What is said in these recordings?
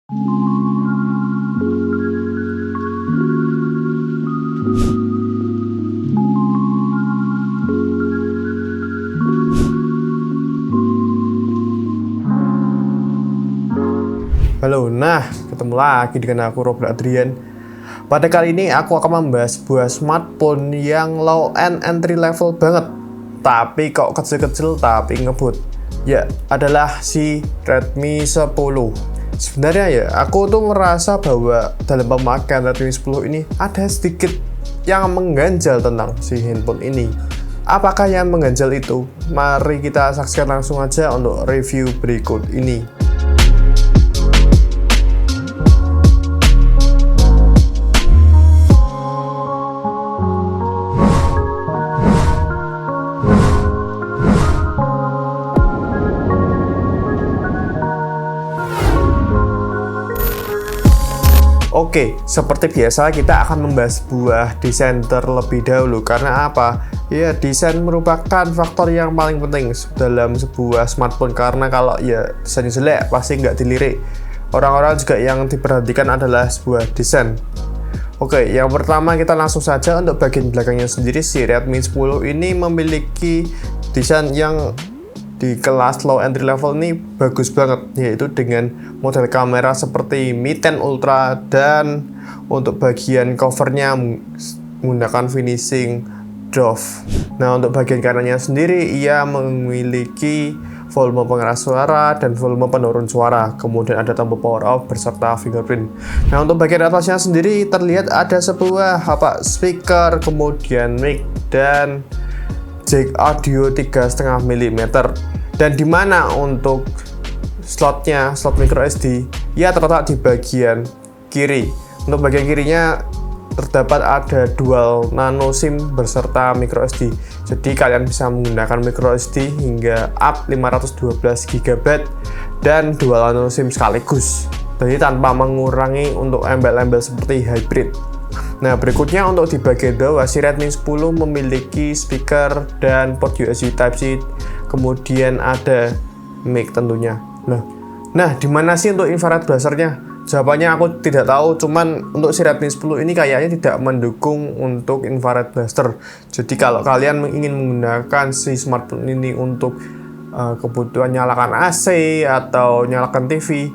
Halo, ketemu lagi dengan aku Robert Adrian. Pada kali ini aku akan membahas sebuah smartphone yang low end entry level banget, tapi kok kecil-kecil tapi ngebut. Ya, adalah si Redmi 10. Sebenarnya ya, aku tuh merasa bahwa dalam pemakaian Redmi 10 ini ada sedikit yang mengganjal tentang si handphone ini. Apakah yang mengganjal itu? Mari kita saksikan langsung aja untuk review berikut ini. Oke, seperti biasa kita akan membahas sebuah desain terlebih dahulu. Karena apa? Ya, desain merupakan faktor yang paling penting dalam sebuah smartphone. Karena kalau ya desainnya jelek, pasti nggak dilirik. Orang-orang juga yang diperhatikan adalah sebuah desain. Oke, yang pertama kita langsung saja untuk bagian belakangnya sendiri. Si Redmi 10 ini memiliki desain yang di kelas low entry level ini bagus banget, yaitu dengan model kamera seperti Mi 10 Ultra, dan untuk bagian covernya menggunakan finishing doff. Nah, untuk bagian kanannya sendiri ia memiliki volume pengeras suara dan volume penurun suara, kemudian ada tombol power off beserta fingerprint. Nah, untuk bagian atasnya sendiri terlihat ada sebuah speaker, kemudian mic dan jack audio 3,5 mm. Dan dimana untuk slot micro SD ya terletak di bagian kiri. Untuk bagian kirinya terdapat ada dual nano SIM beserta micro SD. Jadi kalian bisa menggunakan micro SD hingga up 512 GB dan dual nano SIM sekaligus. Jadi tanpa mengurangi untuk embel-embel seperti hybrid. Nah, berikutnya untuk di bagian bawah, si Redmi 10 memiliki speaker dan port USB Type-C, kemudian ada mic tentunya. Nah, di mana sih untuk infrared blasternya? Jawabannya aku tidak tahu, cuman untuk si Redmi 10 ini kayaknya tidak mendukung untuk infrared blaster. Jadi kalau kalian ingin menggunakan si smartphone ini untuk kebutuhan nyalakan AC atau nyalakan TV,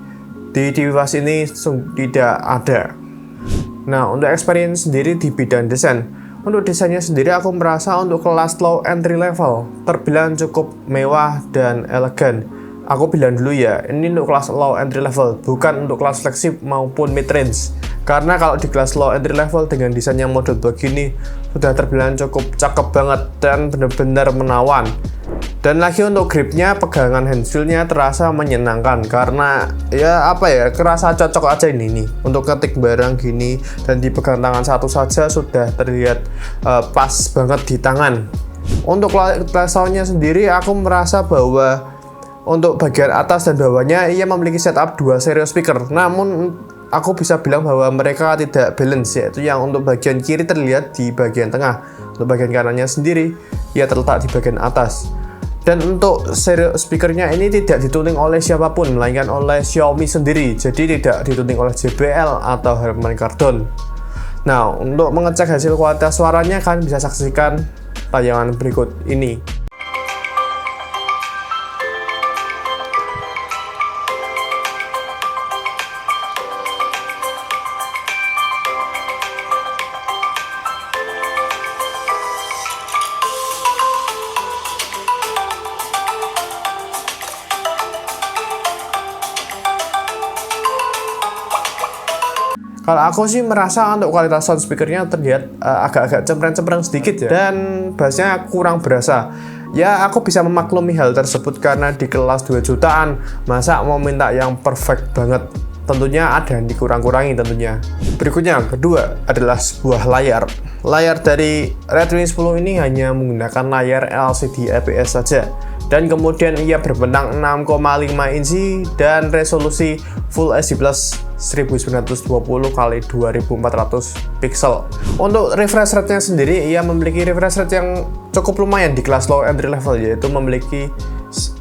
di device ini tidak ada. Nah, untuk experience sendiri di bidang desain, untuk desainnya sendiri aku merasa untuk kelas low entry level terbilang cukup mewah dan elegan. Aku bilang dulu ya, ini untuk kelas low entry level, bukan untuk kelas flagship maupun mid range. Karena kalau di kelas low entry level dengan desain yang model begini sudah terbilang cukup cakep banget dan benar-benar menawan. Dan lagi untuk gripnya, pegangan handfeel-nya terasa menyenangkan karena kerasa cocok aja ini nih untuk ketik barang gini, dan dipegang tangan satu saja sudah terlihat pas banget di tangan. Untuk sound-nya sendiri aku merasa bahwa untuk bagian atas dan bawahnya ia memiliki setup 2 stereo speaker. Namun aku bisa bilang bahwa mereka tidak balance, yaitu yang untuk bagian kiri terlihat di bagian tengah, untuk bagian kanannya sendiri ia terletak di bagian atas. Dan untuk stereo speakernya ini tidak dituning oleh siapapun, melainkan oleh Xiaomi sendiri. Jadi tidak dituning oleh JBL atau Harman Kardon. Nah, untuk mengecek hasil kualitas suaranya kalian bisa saksikan tayangan berikut ini. Kalau aku sih merasa untuk kualitas sound speakernya terlihat agak-agak cempreng-cempreng sedikit ya, dan bassnya kurang berasa. Ya, aku bisa memaklumi hal tersebut karena di kelas 2 jutaan, masa mau minta yang perfect banget? Tentunya ada yang dikurang-kurangi tentunya. Berikutnya, yang kedua adalah sebuah layar. Layar dari Redmi 10 ini hanya menggunakan layar LCD IPS saja. Dan kemudian ia berbentang 6,5 inci dan resolusi Full HD Plus 1920x2400 pixel. Untuk refresh rate-nya sendiri, ia memiliki refresh rate yang cukup lumayan di kelas low entry level, yaitu memiliki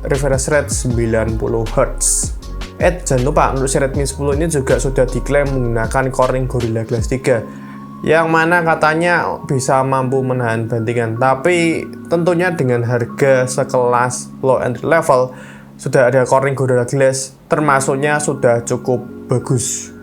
refresh rate 90 Hz. Jangan lupa untuk si Redmi 10 ini juga sudah diklaim menggunakan Corning Gorilla Glass 3 yang mana katanya bisa mampu menahan bantingan, tapi tentunya dengan harga sekelas low entry level sudah ada Corning Gorilla Glass termasuknya sudah cukup bagus.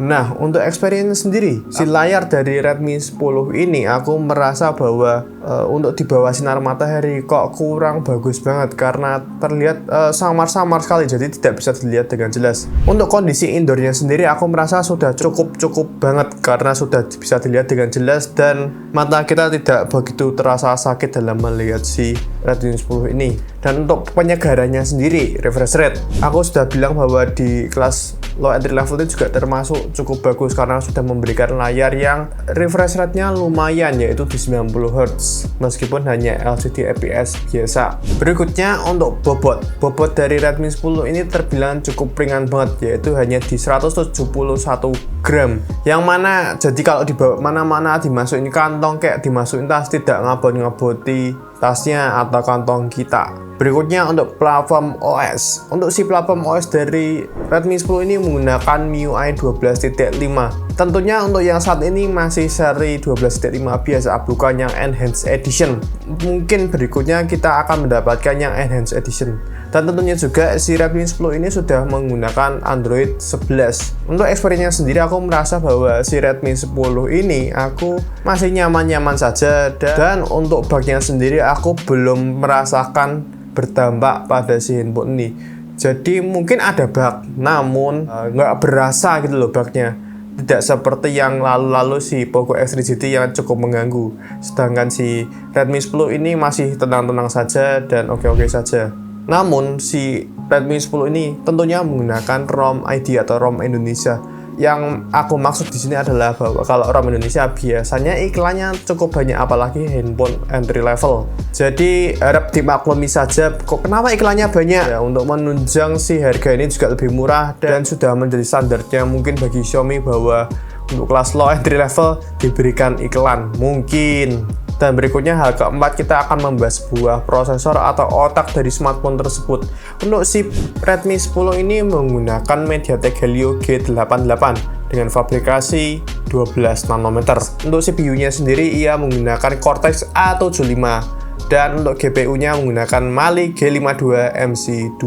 Nah, untuk experience sendiri, si layar dari Redmi 10 ini aku merasa bahwa untuk di bawah sinar matahari kok kurang bagus banget karena terlihat samar-samar sekali, jadi tidak bisa dilihat dengan jelas. Untuk kondisi indoornya sendiri aku merasa sudah cukup banget karena sudah bisa dilihat dengan jelas dan mata kita tidak begitu terasa sakit dalam melihat si Redmi 10 ini. Dan untuk penyegarannya sendiri, refresh rate, aku sudah bilang bahwa di kelas low entry level itu juga termasuk cukup bagus karena sudah memberikan layar yang refresh rate-nya lumayan, yaitu di 90 Hz meskipun hanya LCD IPS biasa. Berikutnya untuk bobot dari Redmi 10 ini terbilang cukup ringan banget, yaitu hanya di 171 gram, yang mana jadi kalau dibawa mana-mana dimasukin kantong kayak dimasukin tas tidak ngabot-ngaboti tasnya atau kantong kita. Berikutnya untuk platform OS. Untuk si platform OS dari Redmi 10 ini menggunakan MIUI 12.5. Tentunya untuk yang saat ini masih seri 12.5 biasa, bukan yang Enhanced Edition. Mungkin berikutnya kita akan mendapatkan yang Enhanced Edition. Dan tentunya juga si Redmi 10 ini sudah menggunakan Android 11. Untuk experience sendiri aku merasa bahwa si Redmi 10 ini aku masih nyaman-nyaman saja, dan untuk bugnya sendiri aku belum merasakan berdampak pada si handphone ini. Jadi mungkin ada bug, namun nggak berasa gitu loh bugnya. Tidak seperti yang lalu-lalu si Poco X3 GT yang cukup mengganggu. Sedangkan si Redmi 10 ini masih tenang-tenang saja dan oke-oke saja. Namun si Redmi 10 ini tentunya menggunakan ROM ID atau ROM Indonesia. Yang aku maksud di sini adalah bahwa kalau ROM Indonesia biasanya iklannya cukup banyak, apalagi handphone entry level. Jadi harap dimaklumi saja kok kenapa iklannya banyak ya, untuk menunjang si harga ini juga lebih murah dan sudah menjadi standarnya mungkin bagi Xiaomi bahwa untuk kelas low entry level diberikan iklan mungkin. Dan berikutnya hal keempat, kita akan membahas sebuah prosesor atau otak dari smartphone tersebut. Untuk si Redmi 10 ini menggunakan MediaTek Helio G88 dengan fabrikasi 12 nanometer. Untuk CPU-nya sendiri ia menggunakan Cortex A75 dan untuk GPU-nya menggunakan Mali G52 MC2.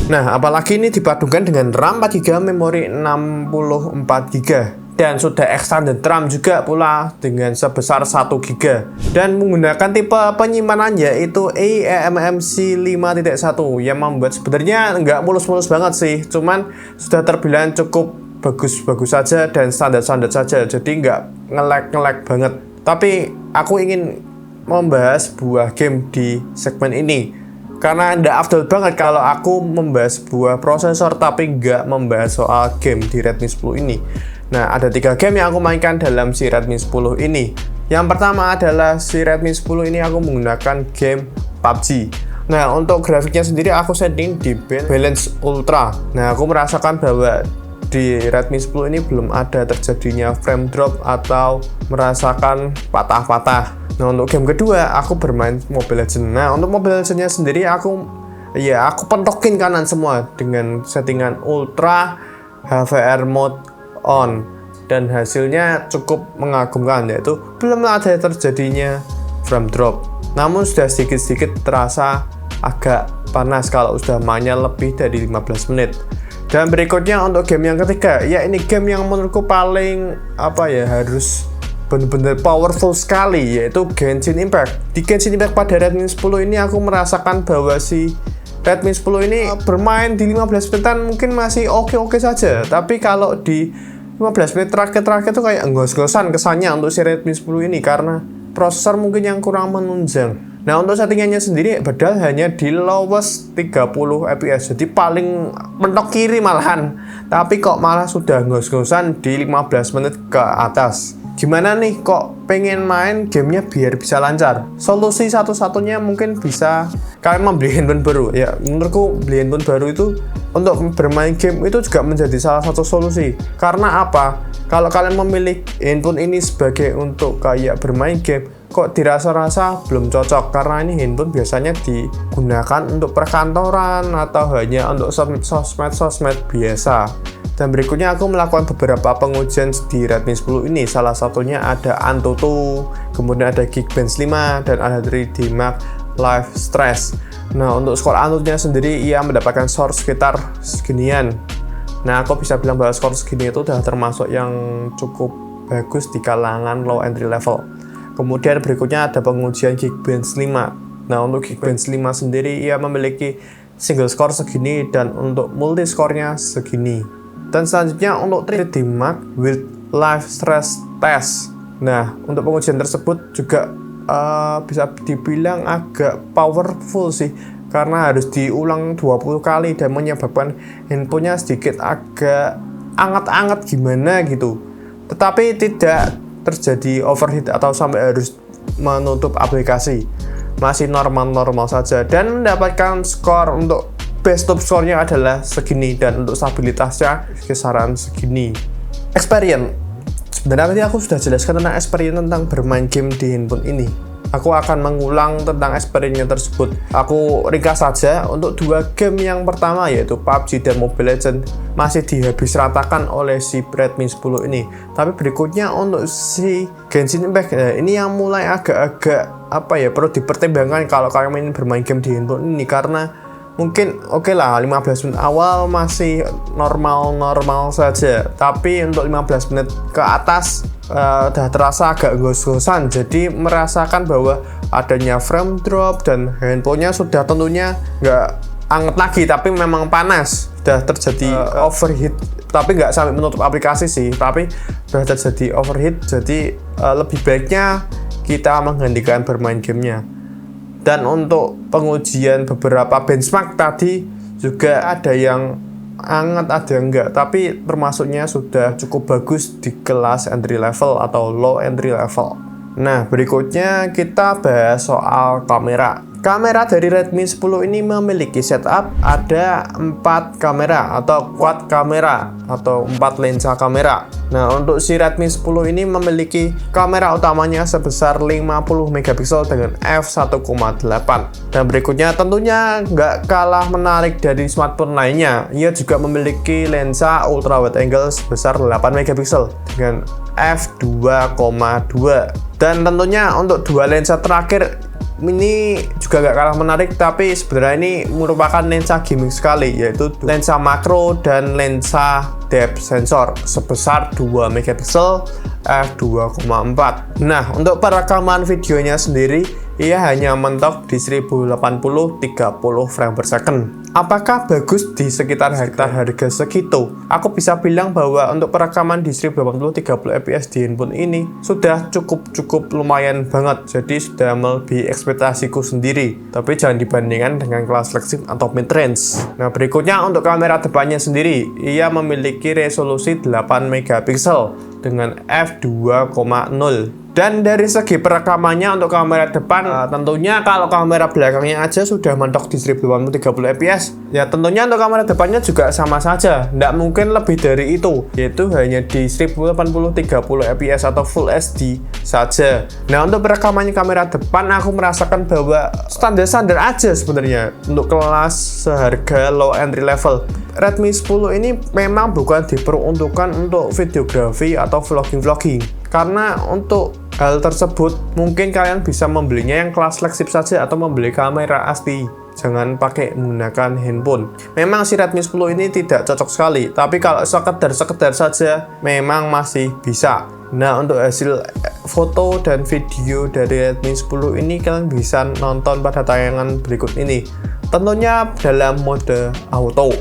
Nah, apalagi ini dipadukan dengan RAM 4GB, memori 64GB. Dan sudah extended RAM juga pula dengan sebesar 1GB dan menggunakan tipe penyimpanan yaitu eMMC 5.1 yang membuat sebenarnya nggak mulus-mulus banget sih, cuman sudah terbilang cukup bagus-bagus saja dan standar-standar saja, jadi nggak nge-lag banget. Tapi aku ingin membahas sebuah game di segmen ini karena nggak afdol banget kalau aku membahas sebuah prosesor tapi nggak membahas soal game di Redmi 10 ini. Nah, ada 3 game yang aku mainkan dalam si Redmi 10 ini. Yang pertama adalah si Redmi 10 ini aku menggunakan game PUBG. Nah, untuk grafiknya sendiri aku setting di Balance Ultra. Nah, aku merasakan bahwa di Redmi 10 ini belum ada terjadinya frame drop atau merasakan patah-patah. Nah, untuk game kedua aku bermain Mobile Legends. Nah, untuk Mobile Legends-nya sendiri aku pentokin kanan semua dengan settingan Ultra HVR mode on, dan hasilnya cukup mengagumkan, yaitu belum ada terjadinya frame drop, namun sudah sedikit-sedikit terasa agak panas kalau sudah mainnya lebih dari 15 menit. Dan berikutnya untuk game yang ketiga, ya ini game yang menurutku paling harus benar-benar powerful sekali, yaitu Genshin Impact. Di Genshin Impact pada Redmi 10 ini aku merasakan bahwa si Redmi 10 ini bermain di 15 menitan mungkin masih oke-oke saja, tapi kalau di 15 menit terakhir itu kayak ngos-ngosan kesannya untuk si Redmi 10 ini karena prosesor mungkin yang kurang menunjang. Nah, untuk settingannya sendiri padahal hanya di lowest 30 fps, jadi paling mentok kiri malahan, tapi kok malah sudah ngos-ngosan di 15 menit ke atas. Gimana nih kok pengen main gamenya biar bisa lancar? Solusi satu-satunya mungkin bisa kalian membeli handphone baru. Ya, menurutku beli handphone baru itu untuk bermain game itu juga menjadi salah satu solusi. Karena apa? Kalau kalian memilih handphone ini sebagai untuk kayak bermain game, kok dirasa-rasa belum cocok karena ini handphone biasanya digunakan untuk perkantoran atau hanya untuk sosmed biasa. Dan berikutnya aku melakukan beberapa pengujian di Redmi 10 ini. Salah satunya ada Antutu, kemudian ada Geekbench 5, dan ada 3D Mark Live Stress. Nah, untuk skor Antutunya sendiri ia mendapatkan skor sekitar seginian. Nah, aku bisa bilang bahwa skor segini itu udah termasuk yang cukup bagus di kalangan low entry level. Kemudian berikutnya ada pengujian Geekbench 5. Nah, untuk Geekbench 5 sendiri ia memiliki single score segini dan untuk multi score-nya segini. Dan selanjutnya untuk 3D Mark with Live Stress Test. Nah, untuk pengujian tersebut juga bisa dibilang agak powerful sih, karena harus diulang 20 kali dan menyebabkan handphonenya sedikit agak anget-anget gimana gitu. Tetapi tidak terjadi overheat atau sampai harus menutup aplikasi. Masih normal-normal saja dan mendapatkan skor untuk best top score-nya adalah segini dan untuk stabilitasnya kisaran segini. Experience. Sebenarnya tadi aku sudah jelaskan tentang experience tentang bermain game di handphone ini. Aku akan mengulang tentang experience tersebut. Aku ringkas saja untuk 2 game yang pertama yaitu PUBG dan Mobile Legends masih dihabis ratakan oleh si Redmi 10 ini. Tapi berikutnya untuk si Genshin Impact ini yang mulai agak-agak perlu dipertimbangkan kalau kalian ingin bermain game di handphone ini, karena mungkin oke lah 15 menit awal masih normal-normal saja, tapi untuk 15 menit ke atas udah terasa agak gos-gosan, jadi merasakan bahwa adanya frame drop dan handphonenya sudah tentunya nggak anget lagi tapi memang panas, sudah terjadi overheat, tapi nggak sampai menutup aplikasi sih, tapi sudah terjadi overheat, jadi lebih baiknya kita menghentikan bermain gamenya. Dan untuk pengujian beberapa benchmark tadi juga ada yang anget, ada yang enggak, tapi termasuknya sudah cukup bagus di kelas entry level atau low entry level. Nah, berikutnya kita bahas soal kamera. Kamera dari Redmi 10 ini memiliki setup ada 4 kamera atau quad kamera atau 4 lensa kamera. Nah, untuk si Redmi 10 ini memiliki kamera utamanya sebesar 50 megapiksel dengan f1.8. Dan berikutnya tentunya nggak kalah menarik dari smartphone lainnya. Ia juga memiliki lensa ultra wide angle sebesar 8 megapiksel dengan f2.2. Dan tentunya untuk dua lensa terakhir ini juga gak kalah menarik, tapi sebenarnya ini merupakan lensa gimmick sekali, yaitu lensa makro dan lensa depth sensor sebesar 2 megapiksel f2.4. Nah, untuk perekaman videonya sendiri ia hanya mentok di 1080 30 frame per second. Apakah bagus di sekitar harga segitu? Aku bisa bilang bahwa untuk perekaman di 1080 30 fps di handphone ini sudah cukup lumayan banget, jadi sudah melebihi ekspektasiku sendiri. Tapi jangan dibandingkan dengan kelas flagship atau mid range. Nah, berikutnya untuk kamera depannya sendiri, ia memiliki resolusi 8 megapiksel dengan f2.0. Dan dari segi perekamannya untuk kamera depan, tentunya kalau kamera belakangnya aja sudah mentok di 1080 30 fps, ya tentunya untuk kamera depannya juga sama saja, tidak mungkin lebih dari itu, yaitu hanya di 1080 30 fps atau Full HD saja. Nah, untuk perekamannya kamera depan aku merasakan bahwa standar-standar aja sebenarnya untuk kelas seharga low entry level. Redmi 10 ini memang bukan diperuntukkan untuk videografi atau vlogging, karena untuk hal tersebut mungkin kalian bisa membelinya yang kelas flagship saja atau membeli kamera asli, jangan pakai menggunakan handphone. Memang si Redmi 10 ini tidak cocok sekali, tapi kalau sekedar saja memang masih bisa. Nah, untuk hasil foto dan video dari Redmi 10 ini kalian bisa nonton pada tayangan berikut ini, tentunya dalam mode auto.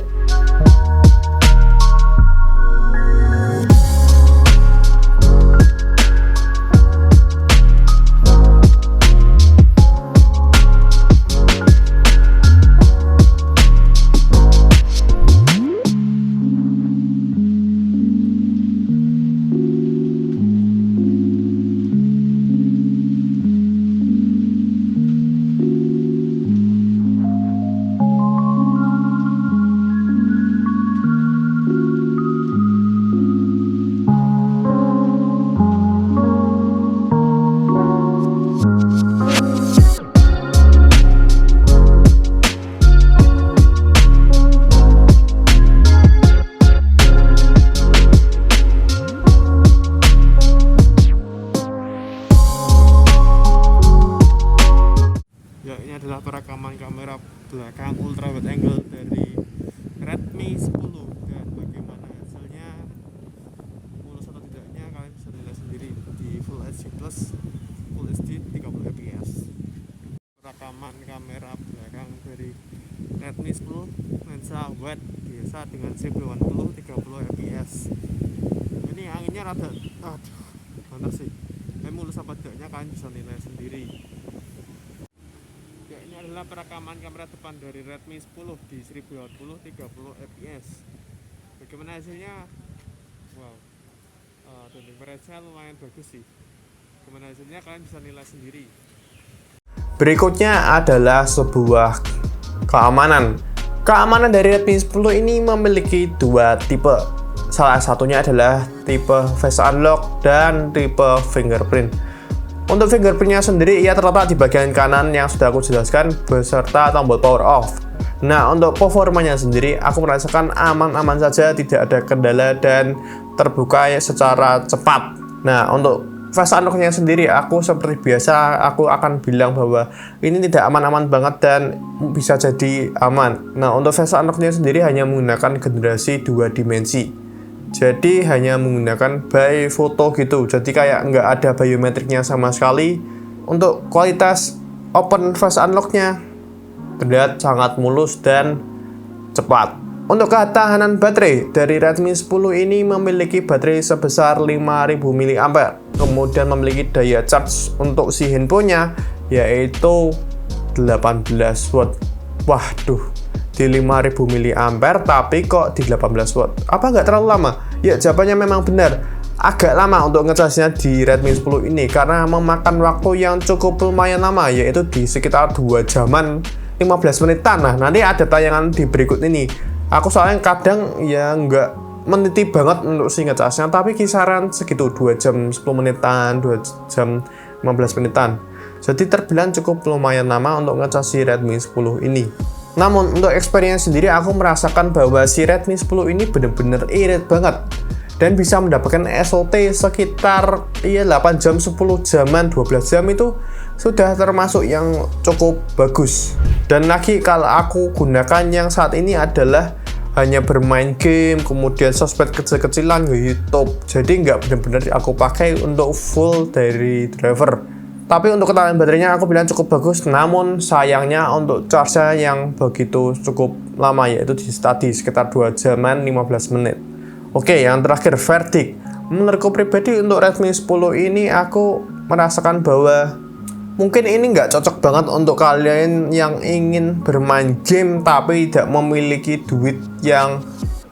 Redmi 10 lensa wide biasa dengan C80 30 fps. Ini anginnya rada panas sih. Tapi mulus apa tidaknya kalian bisa nilai sendiri. Ya, ini adalah perekaman kamera depan dari Redmi 10 di 1080 30 fps. Bagaimana hasilnya? Wow, dinding beresnya lumayan bagus sih. Bagaimana hasilnya kalian bisa nilai sendiri. Berikutnya adalah sebuah keamanan. Keamanan dari Redmi 10 ini memiliki dua tipe. Salah satunya adalah tipe face unlock dan tipe fingerprint. Untuk fingerprintnya sendiri ia terletak di bagian kanan yang sudah aku jelaskan beserta tombol power off. Nah, untuk performanya sendiri aku merasakan aman-aman saja, tidak ada kendala dan terbuka secara cepat. Nah, untuk face unlock-nya sendiri aku seperti biasa aku akan bilang bahwa ini tidak aman-aman banget dan bisa jadi aman. Nah, untuk face unlock-nya sendiri hanya menggunakan generasi 2 dimensi. Jadi hanya menggunakan by foto gitu. Jadi kayak nggak ada biometriknya sama sekali. Untuk kualitas open face unlock-nya terlihat sangat mulus dan cepat. Untuk ketahanan baterai dari Redmi 10 ini memiliki baterai sebesar 5000 mAh. Kemudian memiliki daya charge untuk si handphonenya yaitu 18 watt. Waduh, di 5000 mAh tapi kok di 18 watt. Apa nggak terlalu lama? Ya, jawabannya memang benar. Agak lama untuk ngecasnya di Redmi 10 ini karena memakan waktu yang cukup lumayan lama, yaitu di sekitar 2 jaman 15 menitan. Nah, nanti ada tayangan di berikut ini. Aku soalnya kadang ya nggak meniti banget untuk si ngecasnya, tapi kisaran segitu 2 jam 10 menitan, 2 jam 15 menitan. Jadi terbilang cukup lumayan lama untuk ngecas si Redmi 10 ini. Namun untuk experience sendiri aku merasakan bahwa si Redmi 10 ini bener-bener irit banget dan bisa mendapatkan SOT sekitar 8 jam, 10 jaman, 12 jam itu sudah termasuk yang cukup bagus. Dan lagi kalau aku gunakan yang saat ini adalah hanya bermain game, kemudian sosmed kecil-kecilan, YouTube. Jadi nggak benar-benar aku pakai untuk full dari driver. Tapi untuk ketahanan baterainya aku bilang cukup bagus, namun sayangnya untuk charge-nya yang begitu cukup lama, yaitu di tadi sekitar 2 jaman 15 menit. Oke, yang terakhir verdict. Menurutku pribadi untuk Redmi 10 ini aku merasakan bahwa mungkin ini nggak cocok banget untuk kalian yang ingin bermain game tapi tidak memiliki duit yang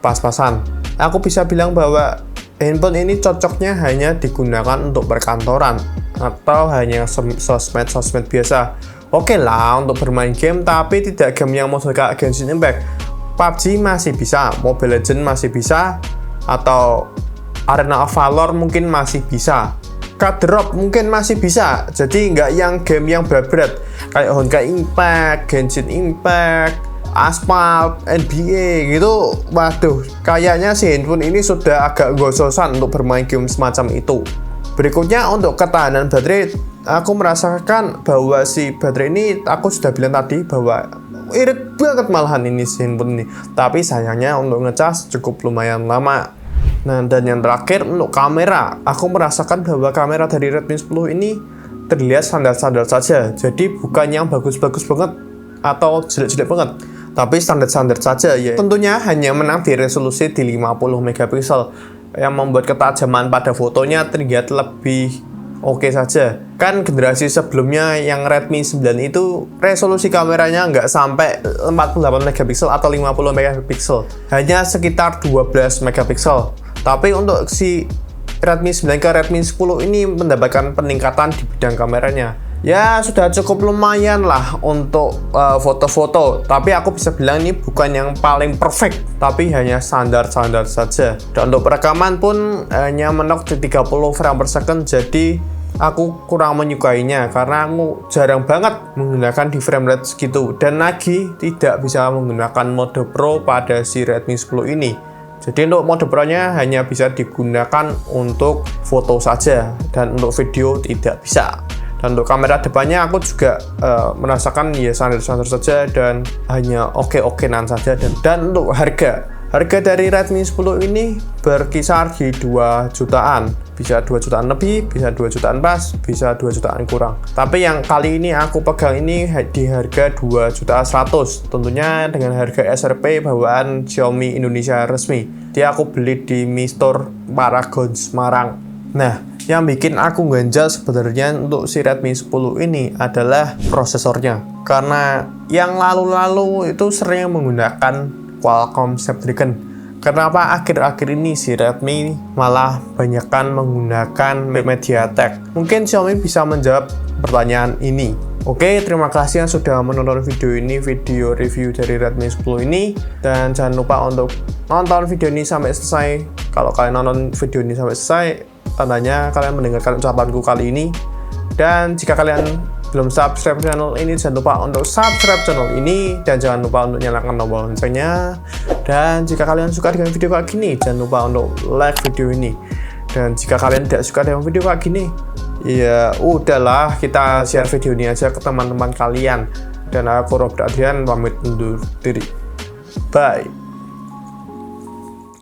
pas-pasan. Aku bisa bilang bahwa handphone ini cocoknya hanya digunakan untuk perkantoran atau hanya sosmed biasa. Oke lah untuk bermain game, tapi tidak game yang model kayak Genshin Impact. PUBG masih bisa, Mobile Legends masih bisa, atau Arena of Valor mungkin masih bisa. Drop mungkin masih bisa, jadi nggak yang game yang berat-berat kayak Honkai Impact, Genshin Impact, Asphalt, NBA gitu. Waduh, kayaknya si handphone ini sudah agak gososan untuk bermain game semacam itu. Berikutnya untuk ketahanan baterai, aku merasakan bahwa si baterai ini aku sudah bilang tadi bahwa irit banget malahan ini si handphone ini. Tapi sayangnya untuk ngecas cukup lumayan lama. Nah, dan yang terakhir untuk kamera, aku merasakan bahwa kamera dari Redmi 10 ini terlihat standar-standar saja. Jadi bukan yang bagus-bagus banget atau jelek-jelek banget, tapi standar-standar saja ya. Tentunya hanya menang di resolusi di 50 megapiksel yang membuat ketajaman pada fotonya terlihat lebih oke saja. Kan generasi sebelumnya yang Redmi 9 itu resolusi kameranya nggak sampai 48 megapiksel atau 50 megapiksel, hanya sekitar 12 megapiksel. Tapi untuk si Redmi 9 ke Redmi 10 ini mendapatkan peningkatan di bidang kameranya. Ya sudah cukup lumayan lah untuk foto-foto. Tapi aku bisa bilang ini bukan yang paling perfect, tapi hanya standar-standar saja. Dan untuk perekaman pun hanya menok di 30 frame per second. Jadi aku kurang menyukainya karena aku jarang banget menggunakan di frame rate segitu. Dan lagi tidak bisa menggunakan mode Pro pada si Redmi 10 ini. Jadi untuk mode Pro-nya hanya bisa digunakan untuk foto saja dan untuk video tidak bisa. Dan untuk kamera depannya aku juga merasakan ya standar-standar saja dan hanya oke-okenan saja. Dan untuk harga Harga dari Redmi 10 ini berkisar di 2 jutaan. Bisa 2 jutaan lebih, bisa 2 jutaan pas, bisa 2 jutaan kurang. Tapi yang kali ini aku pegang ini di harga 2 juta 100. Tentunya dengan harga SRP bawaan Xiaomi Indonesia resmi. Dia aku beli di Mi Store Paragon Semarang. Nah, yang bikin aku ganjal sebenarnya untuk si Redmi 10 ini adalah prosesornya. Karena yang lalu-lalu itu sering menggunakan Qualcomm Snapdragon. Kenapa akhir-akhir ini si Redmi malah banyakkan menggunakan MediaTek? Mungkin Xiaomi bisa menjawab pertanyaan ini. Oke, terima kasih yang sudah menonton video ini, video review dari Redmi 10 ini. Dan jangan lupa untuk nonton video ini sampai selesai. Kalau kalian nonton video ini sampai selesai, tandanya kalian mendengarkan ucapanku kali ini. Dan jika kalian belum subscribe channel ini, jangan lupa untuk subscribe channel ini, dan jangan lupa untuk nyalakan tombol loncengnya. Dan jika kalian suka dengan video kayak gini, jangan lupa untuk like video ini. Dan jika kalian tidak suka dengan video kayak gini, ya udahlah, kita share video ini aja ke teman-teman kalian. Dan aku Robert Adrian pamit undur diri. Bye.